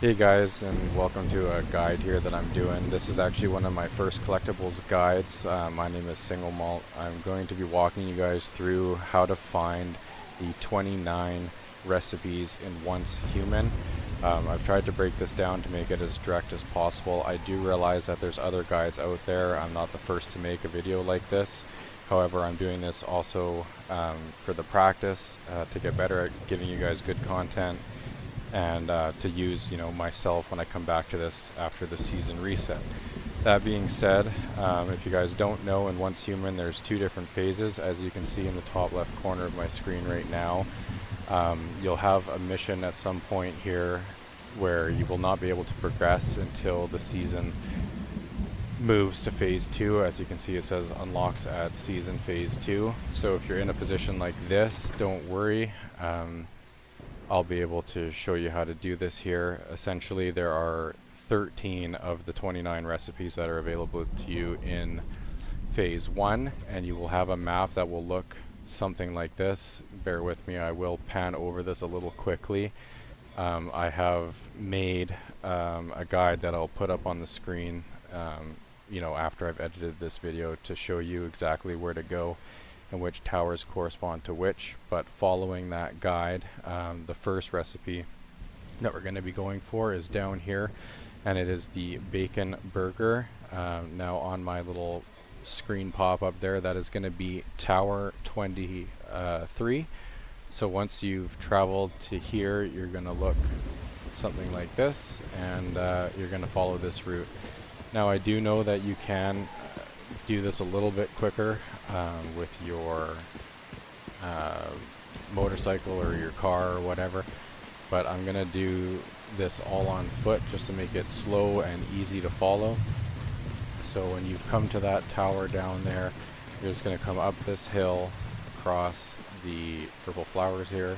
Hey guys, and welcome to a guide here that I'm doing. This is actually one of my first collectibles guides. My name is xSingleMaltx. I'm going to be walking you guys through how to find the 29 recipes in Once Human. I've tried to break this down to make it as direct as possible. I do realize that there's other guides out there. I'm not the first to make a video like this. However, I'm doing this also for the practice, to get better at giving you guys good content, and to use, myself when I come back to this after the season reset. That being said, if you guys don't know, in Once Human there's two different phases. As you can see in the top left corner of my screen right now, you'll have a mission at some point here where you will not be able to progress until the season moves to phase 2. As you can see, it says unlocks at season phase 2. So if you're in a position like this, don't worry. I'll be able to show you how to do this here. Essentially, there are 13 of the 29 recipes that are available to you in phase 1, and you will have a map that will look something like this. Bear with me, I will pan over this a little quickly. I have made a guide that I'll put up on the screen after I've edited this video, to show you exactly where to go and which towers correspond to which. But following that guide, the first recipe that we're going to be going for is down here, and it is the bacon burger. Now on my little screen pop up there, that is going to be tower 23. So once you've traveled to here, you're going to look something like this, and you're going to follow this route. Now I do know that you can do this a little bit quicker with your motorcycle or your car or whatever, but I'm gonna do this all on foot just to make it slow and easy to follow. So when you've come to that tower down there, you're just gonna come up this hill across the purple flowers here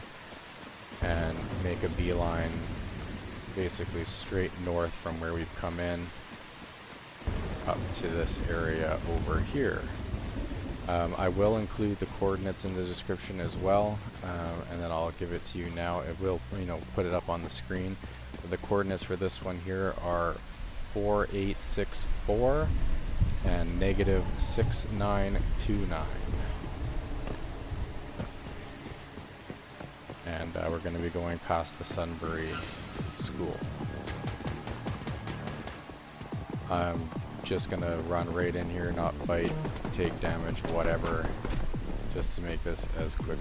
and make a beeline basically straight north from where we've come in up to this area over here. I will include the coordinates in the description as well, and then I'll give it to you now. It will, put it up on the screen. But the coordinates for this one here are 4864 and negative 6929. And we're going to be going past the Sunbury school. I'm just gonna run right in here, not fight, take damage, whatever, just to make this as quick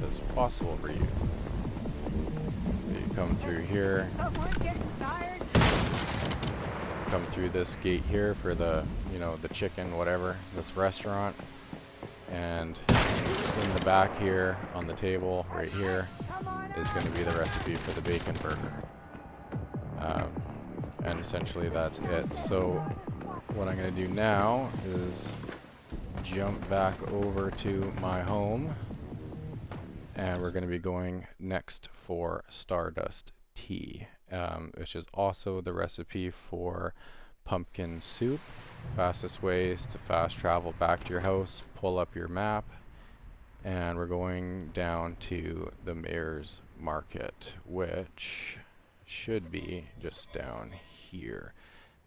as possible for you. So you come through here, come through this gate here for the, the chicken, whatever, this restaurant, and in the back here on the table right here is going to be the recipe for the bacon burger. And essentially that's it. So what I'm going to do now is jump back over to my home, and we're going to be going next for Stardust tea, which is also the recipe for pumpkin soup. Fastest ways to fast travel back to your house: pull up your map, and we're going down to the Mayor's Market, which should be just down here.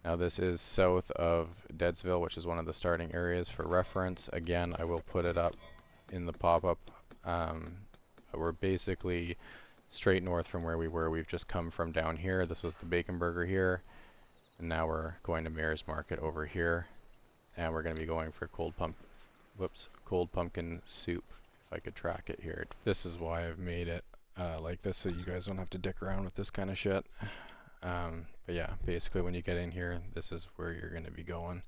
Now this is south of Deadsville, which is one of the starting areas for reference. Again, I will put it up in the pop-up. We're basically straight north from where we were. We've just come from down here. This was the bacon burger here, and now we're going to Mayor's Market over here, and we're going to be going for cold pumpkin soup, if I could track it here. This is why I've made it like this, so you guys don't have to dick around with this kind of shit. But yeah, basically when you get in here, this is where you're going to be going.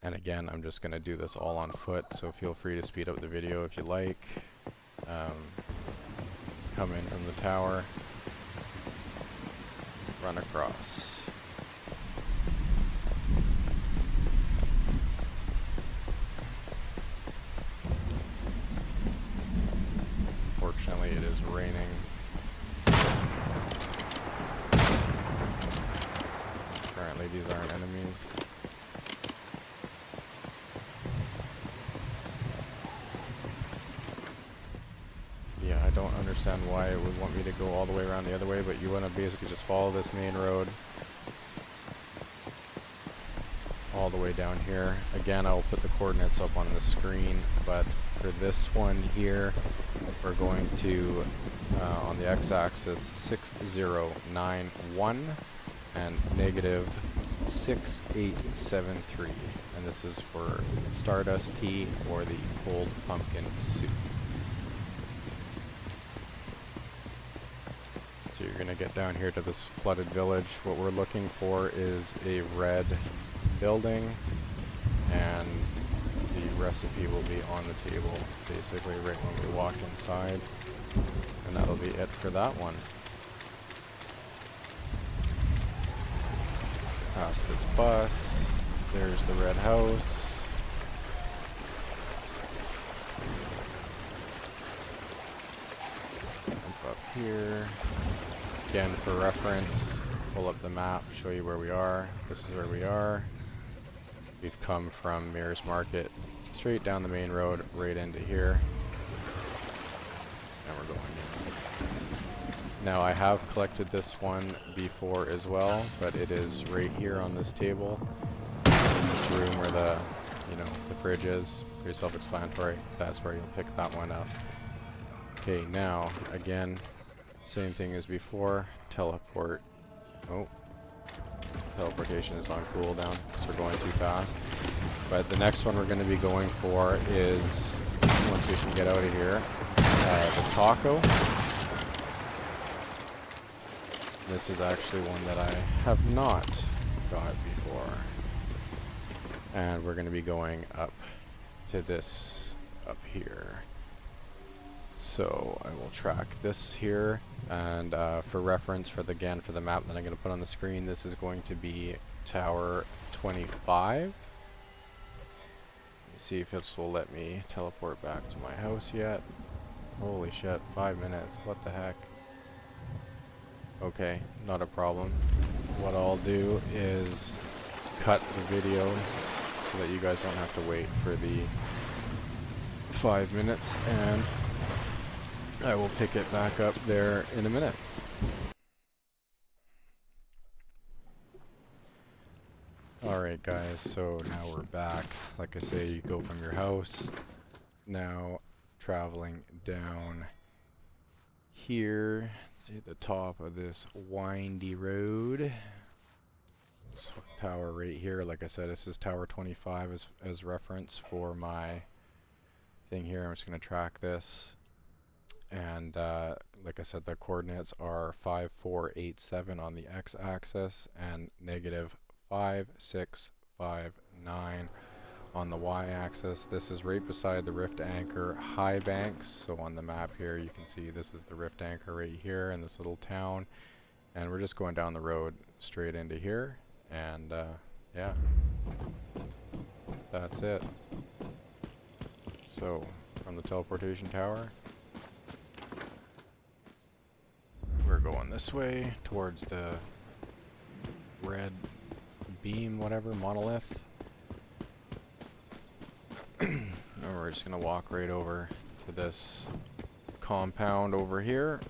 And again, I'm just going to do this all on foot, so feel free to speed up the video if you like. Come in from the tower, run across. Fortunately, it is raining. Apparently these aren't enemies. Yeah, I don't understand understand why it would want me to go all the way around the other way, but you want to basically just follow this main road all the way down here. Again, I'll put the coordinates up on the screen, but for this one here, we're going to, on the x-axis, 6091 and negative 6873. And this is for Stardust tea or the cold pumpkin soup. So you're going to get down here to this flooded village. What we're looking for is a red building, and the recipe will be on the table basically right when we walk inside, and that'll be it for that one. Past this bus, there's the red house. Jump up here. Again, for reference, pull up the map, show you where we are. This is where we are. We've come from Mears Market straight down the main road right into here. And we're going in. Now I have collected this one before as well, but it is right here on this table. This room where the, the fridge is. Pretty self-explanatory. That's where you'll pick that one up. Okay, now, again, same thing as before. Teleport. Oh. Teleportation is on cooldown because we're going too fast. But the next one we're going to be going for is, once we can get out of here, the taco. This is actually one that I have not got before. And we're going to be going up to this up here. So I will track this here, and for reference, for the map that I'm going to put on the screen, this is going to be Tower 25. Let me see if this will let me teleport back to my house yet. Holy shit, 5 minutes, what the heck. Okay, not a problem. What I'll do is cut the video so that you guys don't have to wait for the 5 minutes, and I will pick it back up there in a minute. Alright guys, so now we're back. Like I say, you go from your house, now traveling down here to the top of this windy road. This tower right here, like I said, this is Tower 25 as reference for my thing here. I'm just going to track this. And like I said, the coordinates are 5487 on the x-axis and negative 5659 on the y-axis. This is right beside the Rift Anchor High Banks. So on the map here you can see this is the Rift Anchor right here in this little town. And we're just going down the road straight into here. And yeah, that's it. So from the teleportation tower, we're going this way towards the red beam, whatever, monolith. And we're just gonna walk right over to this compound over here.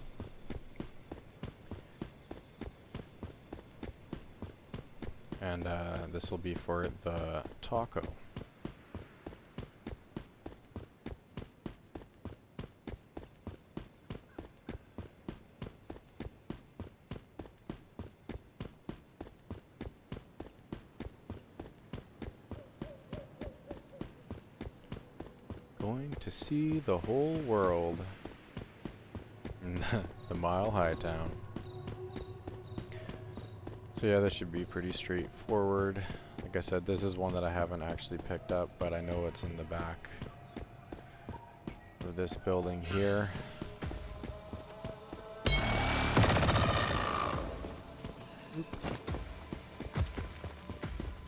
And this will be for the taco. Going to see the whole world in the Mile High Town. So yeah, this should be pretty straightforward. Like I said, this is one that I haven't actually picked up, but I know it's in the back of this building here.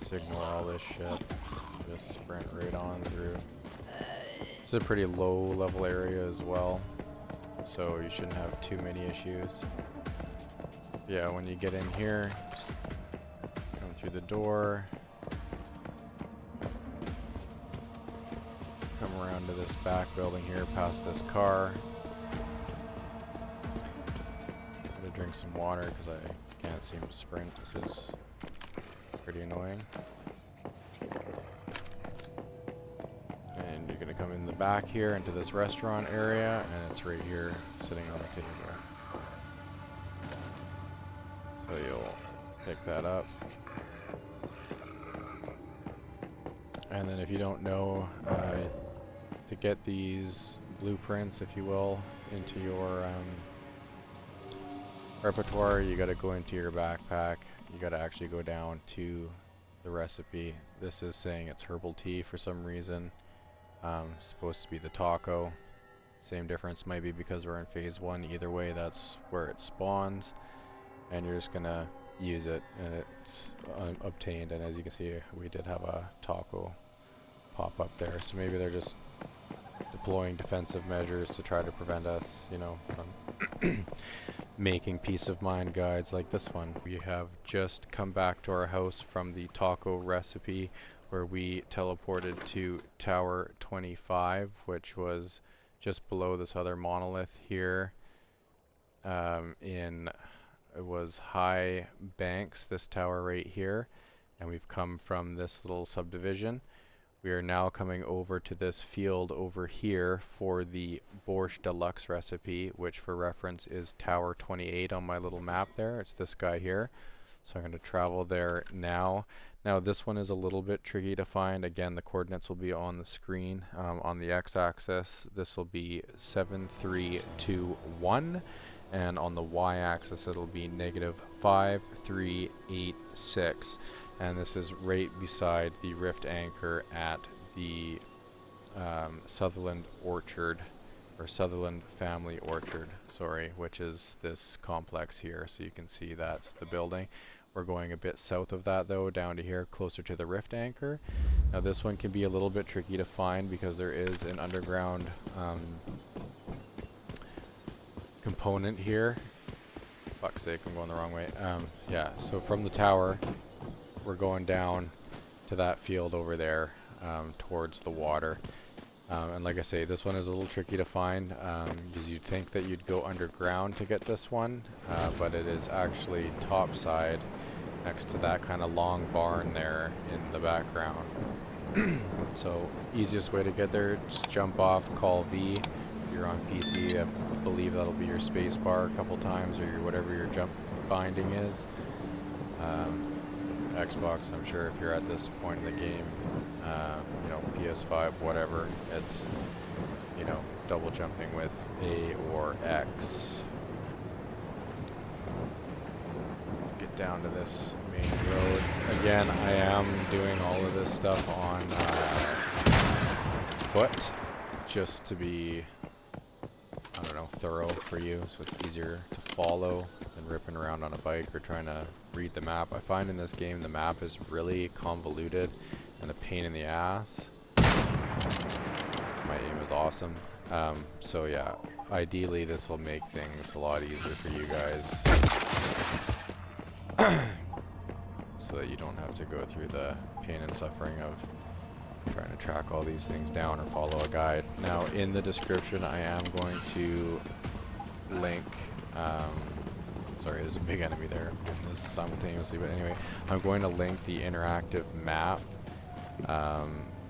Signal all this shit. Just sprint right on through. It's a pretty low level area as well, so you shouldn't have too many issues. Yeah, when you get in here, just come through the door, come around to this back building here, past this car, drink some water because I can't seem to sprint, which is pretty annoying. And you're gonna come in the back here into this restaurant area, and it's right here sitting on the table. So you'll pick that up. And then if you don't know, to get these blueprints, if you will, into your repertoire, you gotta go into your backpack. You gotta actually go down to the recipe. This is saying it's herbal tea for some reason. Supposed to be the taco. Same difference, might be because we're in phase 1. Either way, that's where it spawns. And you're just gonna use it, and it's obtained. And as you can see, we did have a taco pop up there. So maybe they're just deploying defensive measures to try to prevent us, you know, from making peace of mind guides like this one. We have just come back to our house from the taco recipe, where we teleported to Tower 25, which was just below this other monolith here. It was High Banks, this tower right here, and we've come from this little subdivision. We are now coming over to this field over here for the BORSCHT Deluxe recipe, which for reference is Tower 28 on my little map there. It's this guy here. So I'm going to travel there now. Now this one is a little bit tricky to find. Again, the coordinates will be on the screen. On the x-axis, this will be 7321. And on the y-axis, it'll be -5386. And this is right beside the rift anchor at the Sutherland Orchard, or Sutherland Family Orchard, sorry, which is this complex here. So you can see that's the building. We're going a bit south of that though, down to here, closer to the rift anchor. Now this one can be a little bit tricky to find because there is an underground component here. Fuck's sake, I'm going the wrong way. Yeah, so from the tower, we're going down to that field over there, towards the water. And like I say, this one is a little tricky to find, because you'd think that you'd go underground to get this one, but it is actually topside next to that kind of long barn there in the background. So easiest way to get there, just jump off, call V. If you're on PC, I believe that'll be your space bar a couple times, or your whatever your jump binding is. Xbox, I'm sure if you're at this point in the game, you know, PS5, whatever, it's, you know, double jumping with A or X. Get down to this main road. Again, I am doing all of this stuff on foot, just to be, I don't know, thorough for you, so it's easier to follow than ripping around on a bike or trying to read the map. I find in this game the map is really convoluted and a pain in the ass. My aim is awesome. So yeah, ideally this will make things a lot easier for you guys, so that you don't have to go through the pain and suffering of trying to track all these things down or follow a guide. Now in the description I am going to link, sorry, there's a big enemy there simultaneously, but anyway, I'm going to link the interactive map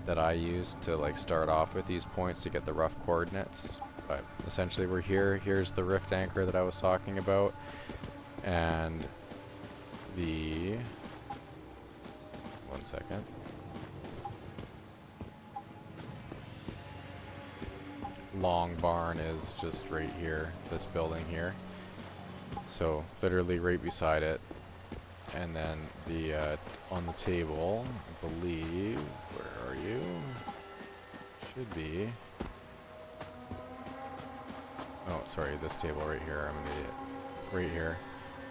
that I used to like start off with these points to get the rough coordinates. But essentially we're here. Here's the rift anchor that I was talking about, and the, one second. Long barn is just right here, this building here. So literally right beside it. And then the on the table, I believe, where are you? Should be. Oh, sorry, this table right here, I'm an idiot. Right here,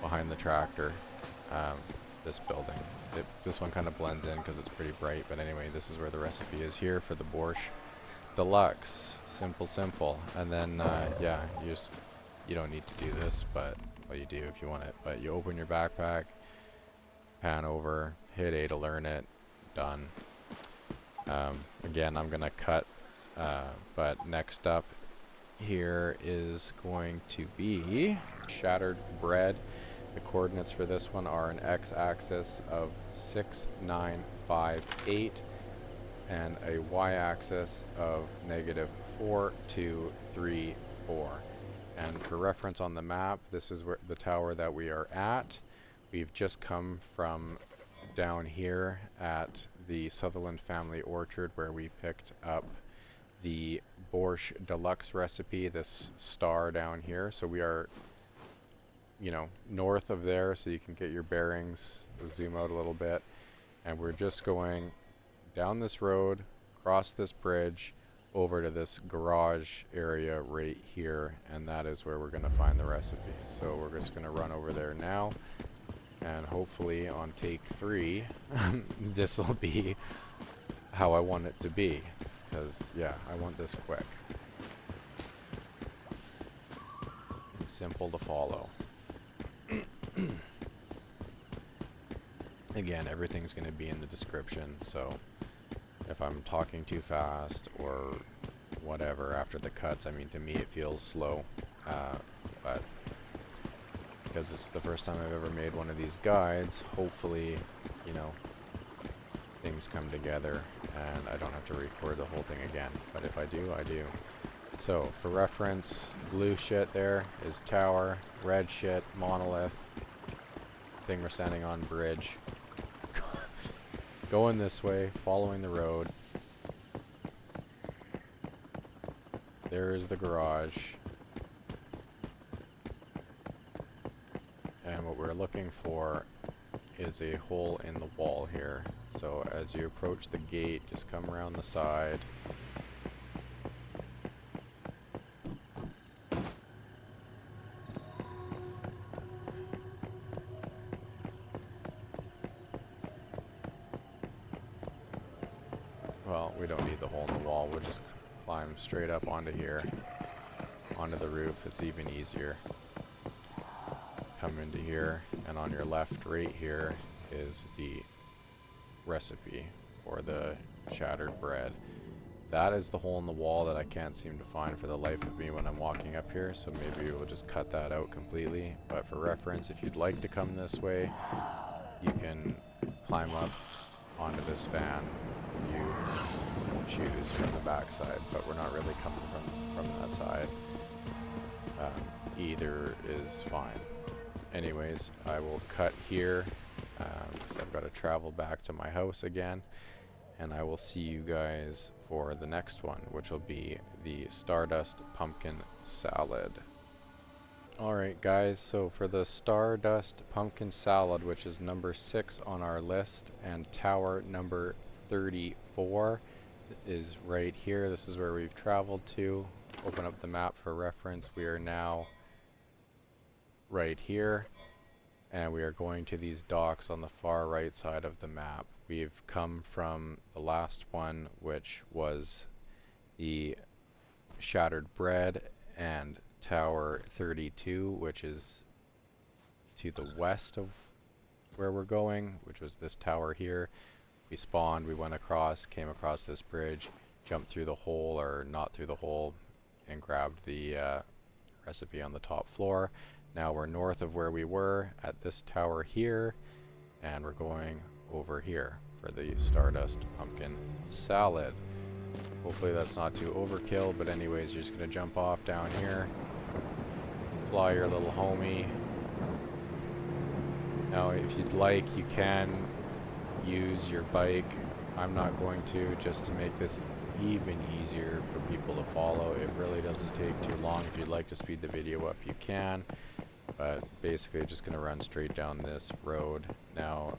behind the tractor, this building. This one kind of blends in because it's pretty bright, but anyway, this is where the recipe is here for the BORSCHT Deluxe. Simple. And then, yeah, you don't need to do this, but, well, you do if you want it. But you open your backpack, pan over, hit A to learn it, done. Again, I'm gonna cut, but next up here is going to be shattered bread. The coordinates for this one are an x-axis of 6958 and a y-axis of -4234. And for reference on the map, this is where the tower that we are at. We've just come from down here at the Sutherland family orchard where we picked up the BORSCHT deluxe recipe, this star down here. So we are, you know, north of there, so you can get your bearings. Zoom out a little bit. And we're just going down this road, across this bridge, over to this garage area right here, and that is where we're going to find the recipe. So we're just going to run over there now, and hopefully on take 3, this will be how I want it to be. Because, yeah, I want this quick. And simple to follow. Again, everything's going to be in the description, so if I'm talking too fast or whatever after the cuts, I mean, to me it feels slow. But because it's the first time I've ever made one of these guides, hopefully, you know, things come together and I don't have to record the whole thing again. But if I do, I do. So, for reference, blue shit there is tower, red shit, monolith, thing we're standing on, bridge. Going this way, following the road. There is the garage. And what we're looking for is a hole in the wall here. So as you approach the gate, just come around the side. Well, we don't need the hole in the wall. We'll just climb straight up onto here, onto the roof. It's even easier. Come into here, and on your left, right here, is the recipe for the shattered bread. That is the hole in the wall that I can't seem to find for the life of me when I'm walking up here, so maybe we'll just cut that out completely. But for reference, if you'd like to come this way, you can climb up onto this van. You choose from the backside, but we're not really coming from that side. Either is fine. Anyways, I will cut here because I've got to travel back to my house again, and I will see you guys for the next one, which will be the Stardust Pumpkin Salad. Alright guys, so for the Stardust Pumpkin Salad, which is number 6 on our list, and tower number 34 is right here. This is where we've traveled to. Open up the map for reference. We are now right here, and we are going to these docks on the far right side of the map. We've come from the last one, which was the Shattered Bread, and Tower 32, which is to the west of where we're going, which was this tower here. We spawned, we went across, came across this bridge, jumped through the hole, or not through the hole, and grabbed the recipe on the top floor. Now we're north of where we were at this tower here, and we're going over here for the Stardust Pumpkin Salad. Hopefully that's not too overkill, but anyways, you're just going to jump off down here, fly your little homie. Now if you'd like, you can use your bike. I'm not going to, just to make this even easier for people to follow. It really doesn't take too long. If you'd like to speed the video up, you can. But basically just going to run straight down this road. Now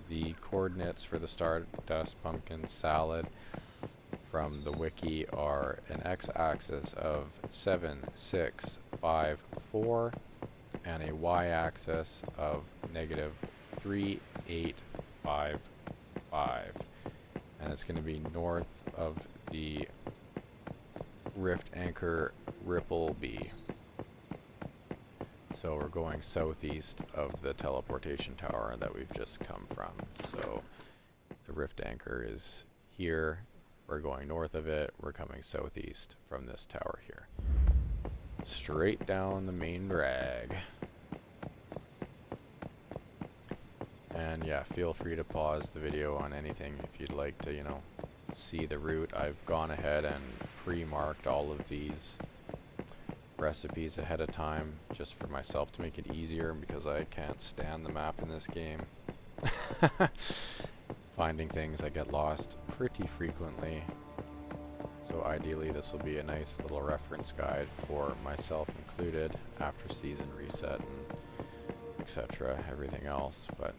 the coordinates for the Stardust Pumpkin Salad from the wiki are an x-axis of 7654 and a y-axis of -3855. And it's going to be north of the Rift Anchor Rippleby. So we're going southeast of the teleportation tower that we've just come from. So the Rift Anchor is here. We're going north of it. We're coming southeast from this tower here. straight down the main drag. And yeah, feel free to pause the video on anything if you'd like to, you know, see the route. I've gone ahead and pre-marked all of these recipes ahead of time just for myself to make it easier, because I can't stand the map in this game. Finding things, I get lost pretty frequently. So ideally this will be a nice little reference guide for myself included after season reset and etc. everything else. But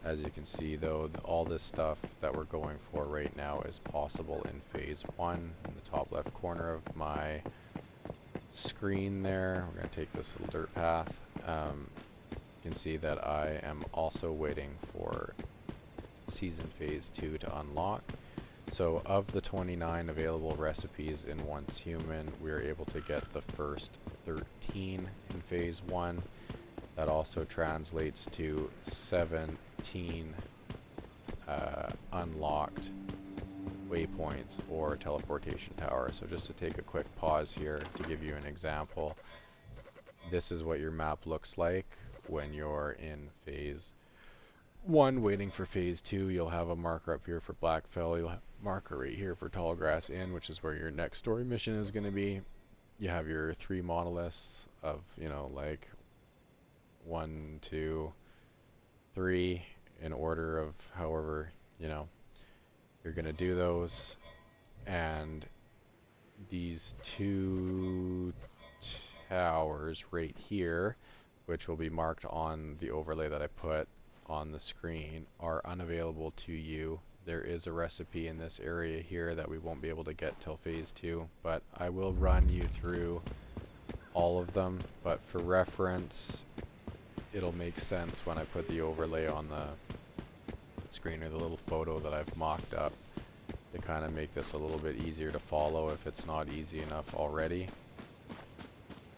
as you can see though, all this stuff that we're going for right now is possible in phase 1. In the top left corner of my screen there, we're going to take this little dirt path. You can see that I am also waiting for season phase 2 to unlock. So of the 29 available recipes in Once Human, we are able to get the first 13 in phase 1. That also translates to 17 unlocked waypoints or teleportation towers. So just to take a quick pause here to give you an example, this is what your map looks like when you're in phase 1 waiting for phase 2. You'll have a marker up here for Blackfell, you'll have a marker right here for Tallgrass Inn, which is where your next story mission is going to be. You have your 3 monoliths of, you know, like 1, 2, 3 in order of however, you know, you're going to do those. And these 2 towers right here, which will be marked on the overlay that I put on the screen, are unavailable to you. There is a recipe in this area here that we won't be able to get till phase 2, but I will run you through all of them. But for reference, it'll make sense when I put the overlay on the screen, or the little photo that I've mocked up, to kind of make this a little bit easier to follow if it's not easy enough already.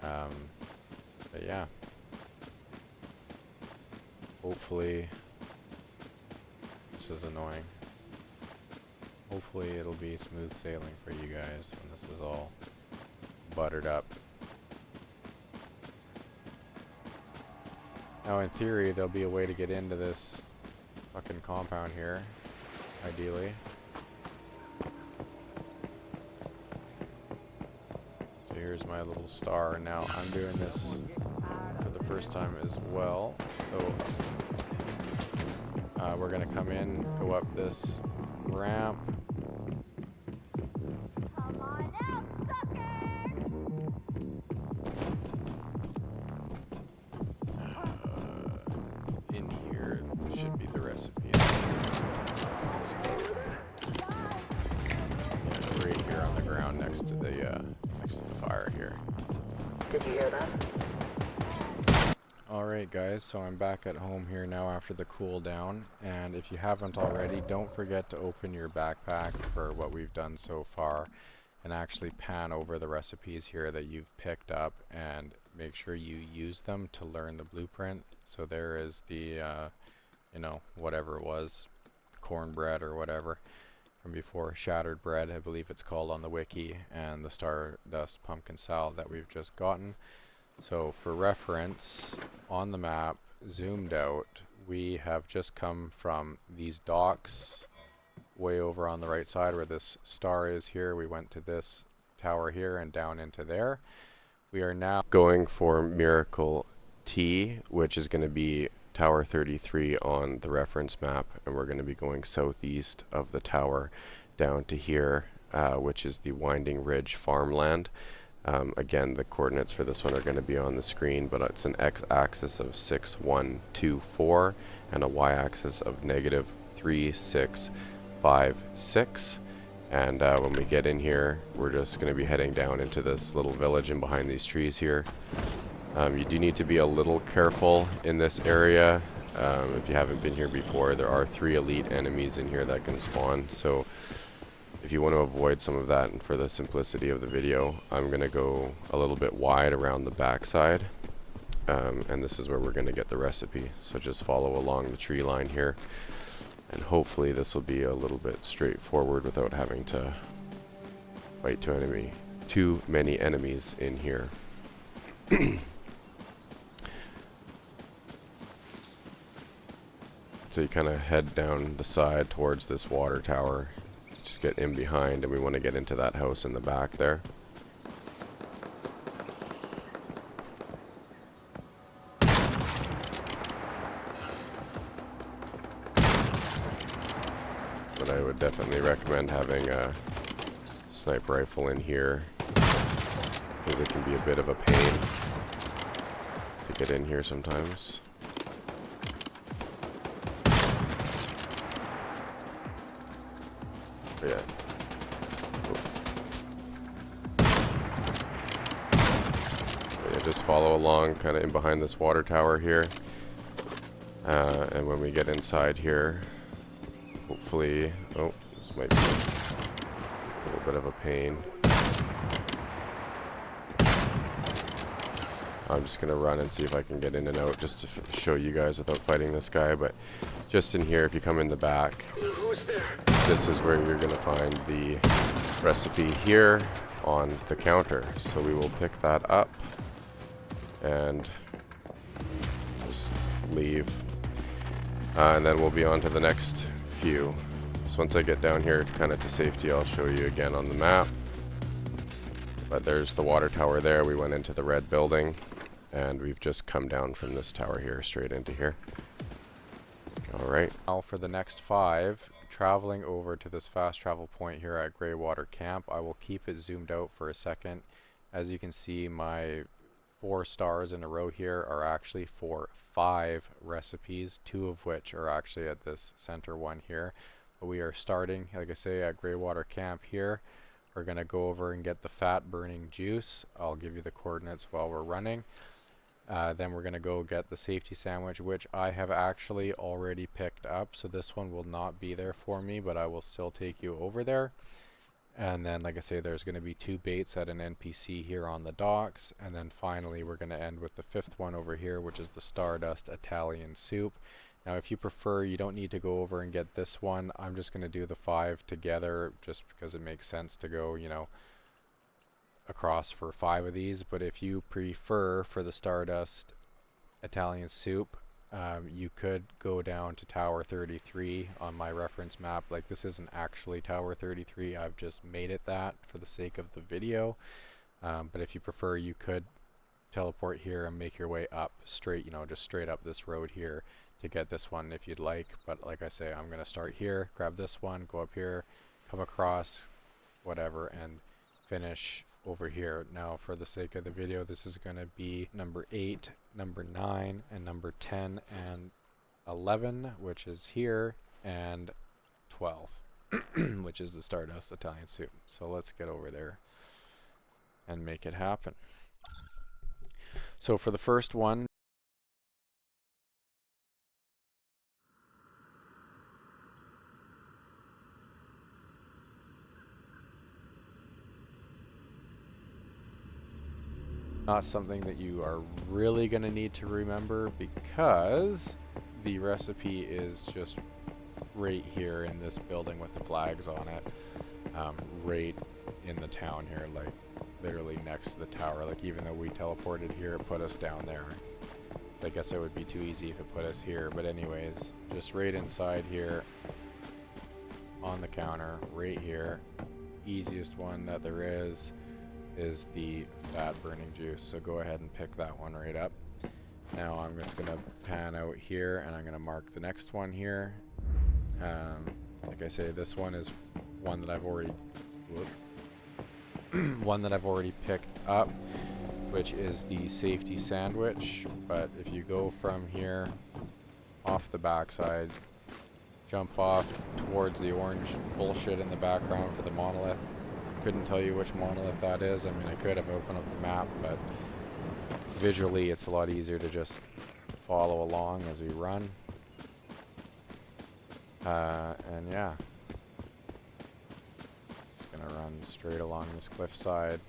But yeah, hopefully, this is annoying. Hopefully it'll be smooth sailing for you guys when this is all buttered up. Now in theory there'll be a way to get into this fucking compound here, ideally. So here's my little star. Now I'm doing this for the first time as well, so we're gonna come in, go up this ramp. In here should be the recipe. Yeah, right here on the ground next to the fire here. Did you hear that? Alright guys, so I'm back at home here now after the cooldown, and if you haven't already, don't forget to open your backpack for what we've done so far and actually pan over the recipes here that you've picked up and make sure you use them to learn the blueprint. So there is the, you know, whatever it was, cornbread or whatever from before, shattered bread I believe it's called on the wiki, and the Stardust pumpkin salad that we've just gotten. So for reference, on the map, zoomed out, we have just come from these docks way over on the right side where this star is here. We went to this tower here and down into there. We are now going for Miracle T, which is going to be Tower 33 on the reference map, and we're going to be going southeast of the tower down to here, which is the Winding Ridge farmland. Again, the coordinates for this one are going to be on the screen, but it's an x-axis of 6124 and a y-axis of -3656. And when we get in here, we're just going to be heading down into this little village in behind these trees here. You do need to be a little careful in this area. If you haven't been here before, there are 3 elite enemies in here that can spawn, so if you want to avoid some of that, and for the simplicity of the video, I'm going to go a little bit wide around the backside, and this is where we're going to get the recipe. So just follow along the tree line here, and hopefully this will be a little bit straightforward without having to fight too many enemies in here. So you kind of head down the side towards this water tower. Just get in behind, and we want to get into that house in the back there. But I would definitely recommend having a sniper rifle in here, because it can be a bit of a pain to get in here sometimes. Yeah. Yeah, just follow along kind of in behind this water tower here. And when we get inside here, hopefully... Oh, this might be a little bit of a pain. I'm just going to run and see if I can get in and out just to show you guys without fighting this guy. But just in here, if you come in the back, this is where you're going to find the recipe here on the counter. So we will pick that up and just leave. And then we'll be on to the next few. So once I get down here kind of to safety, I'll show you again on the map. But there's the water tower there. We went into the red building, and we've just come down from this tower here straight into here. Alright. Now for the next 5, traveling over to this fast travel point here at Greywater Camp. I will keep it zoomed out for a second. As you can see, my 4 stars in a row here are actually for 5 recipes, 2 of which are actually at this center one here. But we are starting, like I say, at Greywater Camp here. We're going to go over and get the fat burning juice. I'll give you the coordinates while we're running. Then we're going to go get the safety sandwich, which I have actually already picked up. So this one will not be there for me, but I will still take you over there. And then, like I say, there's going to be 2 baits at an NPC here on the docks. And then finally, we're going to end with the 5th one over here, which is the Stardust Italian soup. Now, if you prefer, you don't need to go over and get this one. I'm just going to do the 5 together just because it makes sense to go, you know, across for 5 of these. But if you prefer for the Stardust Italian soup, you could go down to Tower 33 on my reference map. Like, this isn't actually Tower 33, I've just made it that for the sake of the video. But if you prefer, you could teleport here and make your way up straight, you know, just straight up this road here to get this one if you'd like. But like I say, I'm going to start here, grab this one, go up here, come across, whatever, and finish over here. Now, for the sake of the video, this is going to be number 8, number 9, and number 10 and 11, which is here, and 12, which is the Stardust Italian soup. So let's get over there and make it happen. So for the first one, not something that you are really going to need to remember, because the recipe is just right here in this building with the flags on it, right in the town here, like literally next to the tower. Like, even though we teleported here, it put us down there. So I guess it would be too easy if it put us here, but anyways, just right inside here on the counter, right here. Easiest one that there is the fat burning juice, so go ahead and pick that one right up. Now I'm just gonna pan out here, and I'm gonna mark the next one here. Like I say, this one is one that I've already picked up, which is the safety sandwich. But if you go from here off the backside, jump off towards the orange bullshit in the background for the monolith. Couldn't tell you which monolith that is. I mean, I could have opened up the map, but visually it's a lot easier to just follow along as we run. And yeah, just gonna run straight along this cliffside.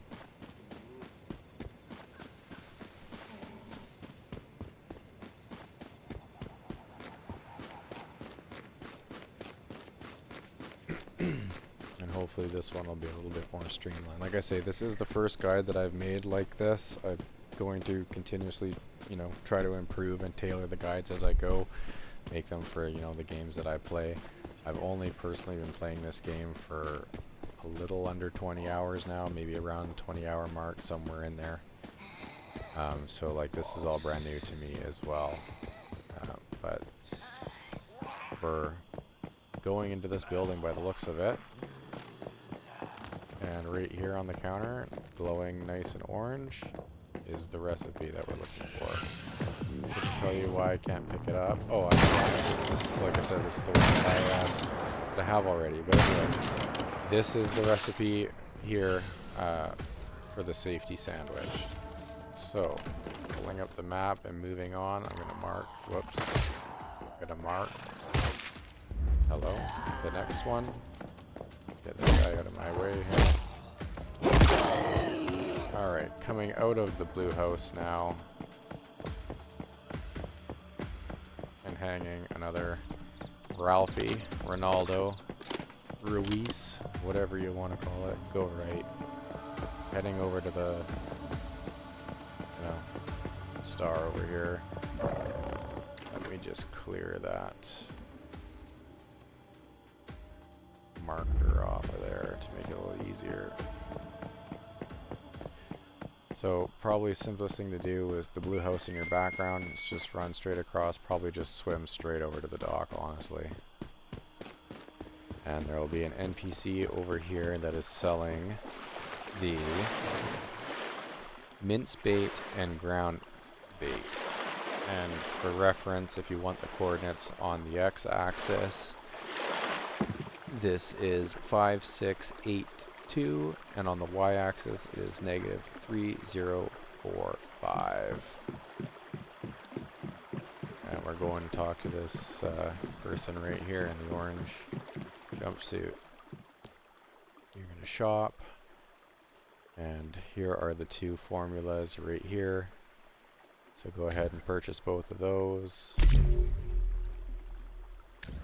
hopefully this one will be a little bit more streamlined. Like I say, this is the first guide that I've made like this. I'm going to continuously, you know, try to improve and tailor the guides as I go, make them for, you know, the games that I play. I've only personally been playing this game for a little under 20 hours now, maybe around the 20-hour mark, somewhere in there. So like this is all brand new to me as well. But for going into this building by the looks of it, and right here on the counter, glowing nice and orange, is the recipe that we're looking for. I can tell you why I can't pick it up. Oh, this like I said, this is the one that I have already. But anyway, this is the recipe here for the safety sandwich. So, pulling up the map and moving on, I'm gonna mark. Whoops. I'm gonna mark. Hello. The next one. Get this guy out of my way here. Alright, coming out of the blue house now. And hanging another Ralphie, Ronaldo, Ruiz, whatever you want to call it. Go right. Heading over to the, you know, star over here. Let me just clear that marker off of there to make it a little easier. So probably simplest thing to do is the blue house in your background. It's just run straight across, probably just swim straight over to the dock, honestly. And there will be an NPC over here that is selling the mince bait and ground bait. And for reference, if you want the coordinates on the x-axis, this is 5682, and on the y-axis it is negative 3045. And we're going to talk to this person right here in the orange jumpsuit. You're going to shop, and here are the two formulas right here. So go ahead and purchase both of those.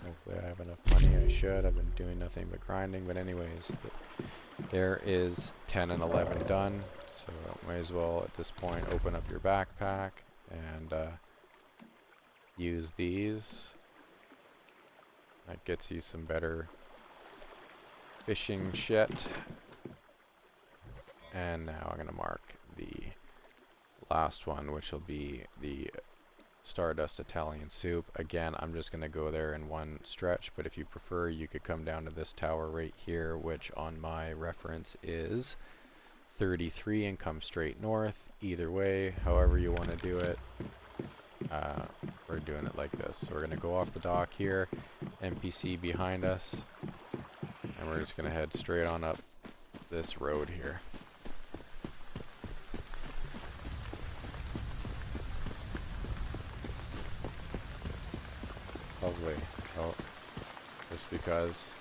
Hopefully I have enough money. I should. I've been doing nothing but grinding. But anyways, there is 10 and 11 done. So might as well at this point open up your backpack and use these. That gets you some better fishing shit. And now I'm going to mark the last one, which will be the Stardust Italian soup. Again, I'm just going to go there in one stretch, but if you prefer, you could come down to this tower right here, which on my reference is 33, and come straight north. Either way, however you want to do it, we're doing it like this. So we're going to go off the dock here, NPC behind us, and we're just going to head straight on up this road here. Lovely. Oh, just because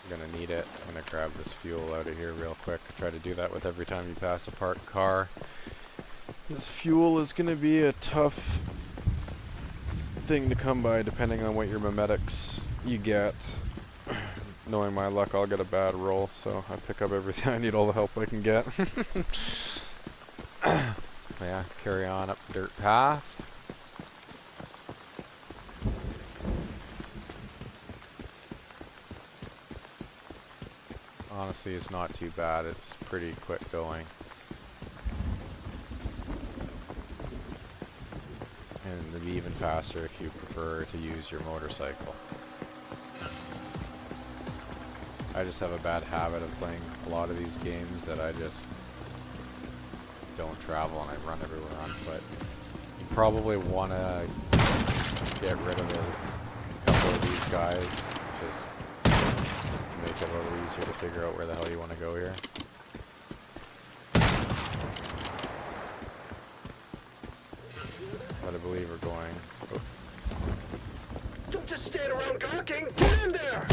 I'm gonna need it, I'm gonna grab this fuel out of here real quick. Try to do that with every time you pass a parked car. This fuel is gonna be a tough thing to come by depending on what your memetics you get. Knowing my luck, I'll get a bad roll, so I pick up everything. I need all the help I can get. Yeah, carry on up the dirt path. Honestly, it's not too bad. It's pretty quick going. And it'll be even faster if you prefer to use your motorcycle. I just have a bad habit of playing a lot of these games that I just don't travel and I run everywhere on foot. You probably want to get rid of a couple of these guys. Just make it a little easier to figure out where the hell you want to go here. But I believe we're going... Oh. Don't just stand around gawking! Get in there!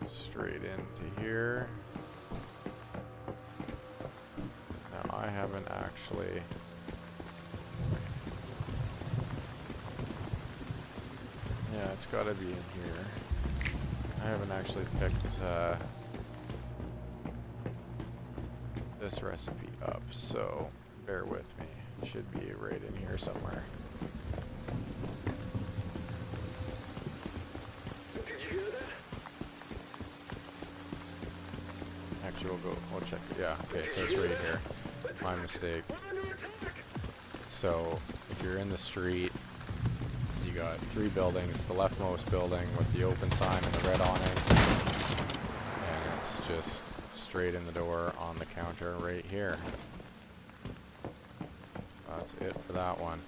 Straight into here. Now I haven't actually... Yeah, it's gotta be in here. I haven't actually picked this recipe up, so bear with me. It should be right in here somewhere. Did you hear that? Actually, we'll check it. Yeah, okay, so it's right here. My mistake. We're under attack! So, if you're in the street, you got 3 buildings. The leftmost building with the open sign and the red awning. And it's just straight in the door on the counter right here. That's it for that one.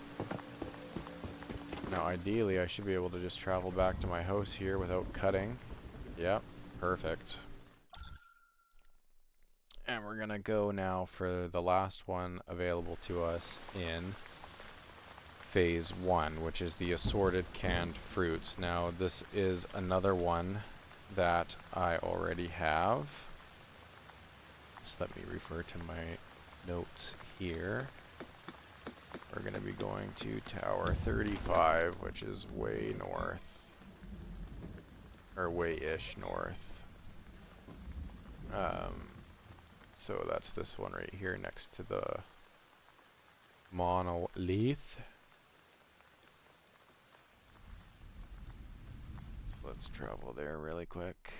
Now, ideally, I should be able to just travel back to my house here without cutting. Yep, perfect. And we're gonna go now for the last one available to us in Phase 1, which is the assorted canned fruits. Now, this is another one that I already have. Just let me refer to my notes here. We're gonna be going to Tower 35, which is way north. Or way-ish north. So that's this one right here next to the monolith. So let's travel there really quick.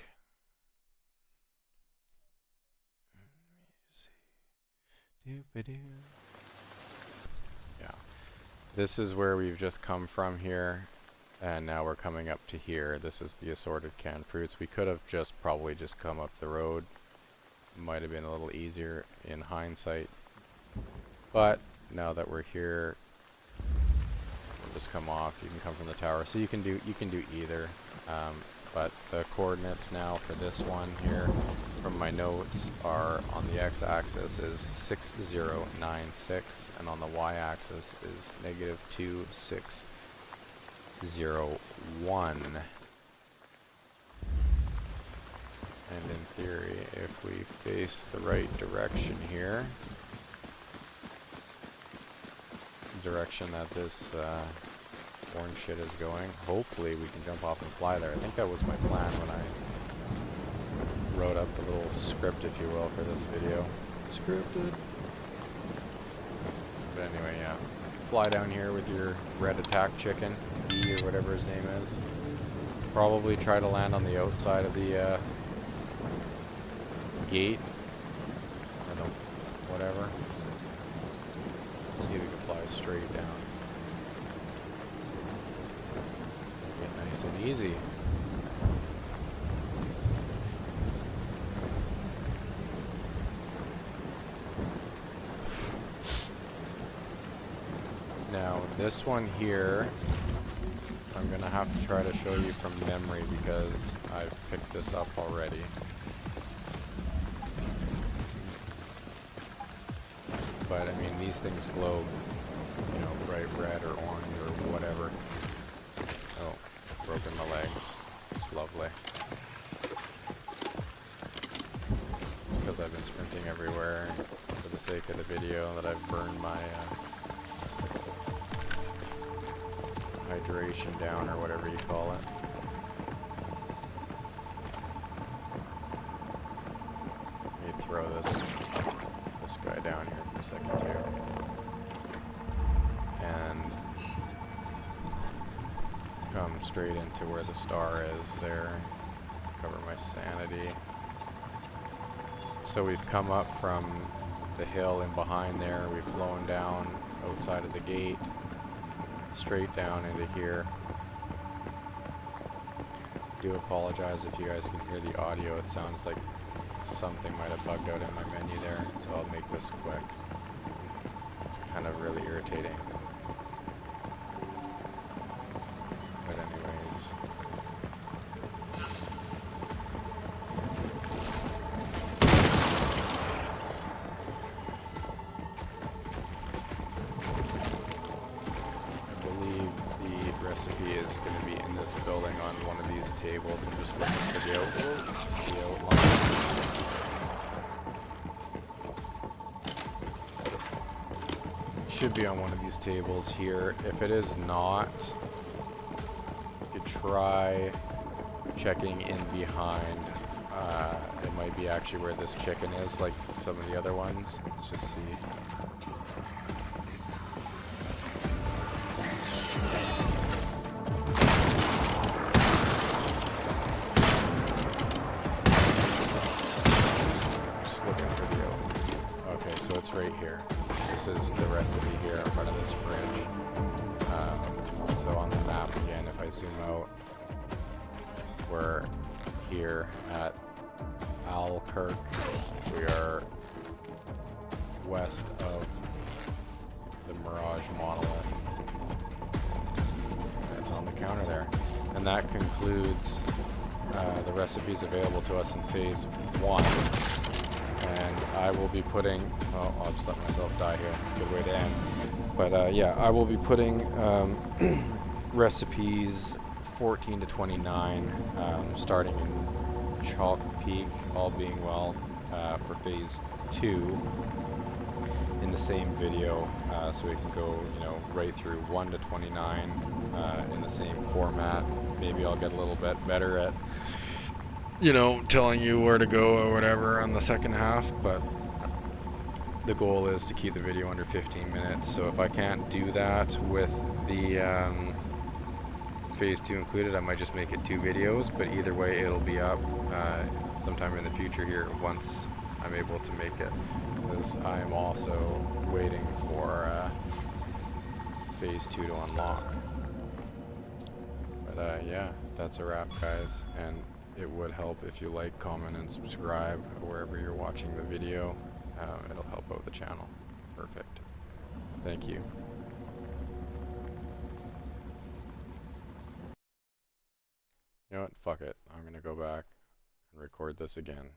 Yeah. This is where we've just come from here, and now we're coming up to here. This is the assorted canned fruits. We could have probably just come up the road. Might have been a little easier in hindsight, but now that we're here, we'll just come off. You can come from the tower, so you can do either. But the coordinates now for this one here, from my notes, are on the x-axis is 6096, and on the y-axis is -2601. And in theory, if we face the right direction here, direction that this orange shit is going, hopefully we can jump off and fly there. I think that was my plan when I wrote up the little script, if you will, for this video. Scripted. But anyway, yeah. Fly down here with your red attack chicken, E or whatever his name is. Probably try to land on the outside of the gate, or the whatever. See if we can fly straight down. Get nice and easy. Now this one here, I'm gonna have to try to show you from memory because I've picked this up already. But I mean, these things glow, you know, bright red or orange or whatever. Oh, broken my legs. It's lovely. It's because I've been sprinting everywhere for the sake of the video that I've burned my hydration down, or whatever you call it. Let me throw this guy down here for a second too. And come straight into where the star is there. Cover my sanity. So we've come up from the hill and behind there. We've flown down outside of the gate, straight down into here. I do apologize if you guys can hear the audio. It sounds like something might have bugged out in my menu there, so I'll make this quick. It's kind of really irritating. But anyways. I believe the recipe is going to be in this building on one of these tables. I'm just looking for the outline. Should be on one of these tables here. If it is not, you could try checking in behind. It might be actually where this chicken is, like some of the other ones. Let's just see. Just looking for the oak. Okay, so it's right here. This is the recipe here in front of this fridge. So on the map again, if I zoom out, we're here at Alkirk. We are west of the Mirage monolith. It's on the counter there. And that concludes the recipes available to us in phase 1. And I will be putting, oh, I'll just let myself die here. It's a good way to end. But yeah, I will be putting recipes 14 to 29, starting in Chalk Peak, all being well, for phase 2 in the same video, so we can go, you know, right through 1 to 29 in the same format. Maybe I'll get a little bit better at, you know, telling you where to go or whatever on the second half, but the goal is to keep the video under 15 minutes. So if I can't do that with the phase 2 included, I might just make it 2 videos, but either way it'll be up sometime in the future here once I'm able to make it, because I am also waiting for phase 2 to unlock. But yeah, that's a wrap, guys, and it would help if you like, comment, and subscribe wherever you're watching the video. It'll help out the channel. Perfect. Thank you. You know what? Fuck it. I'm gonna go back and record this again.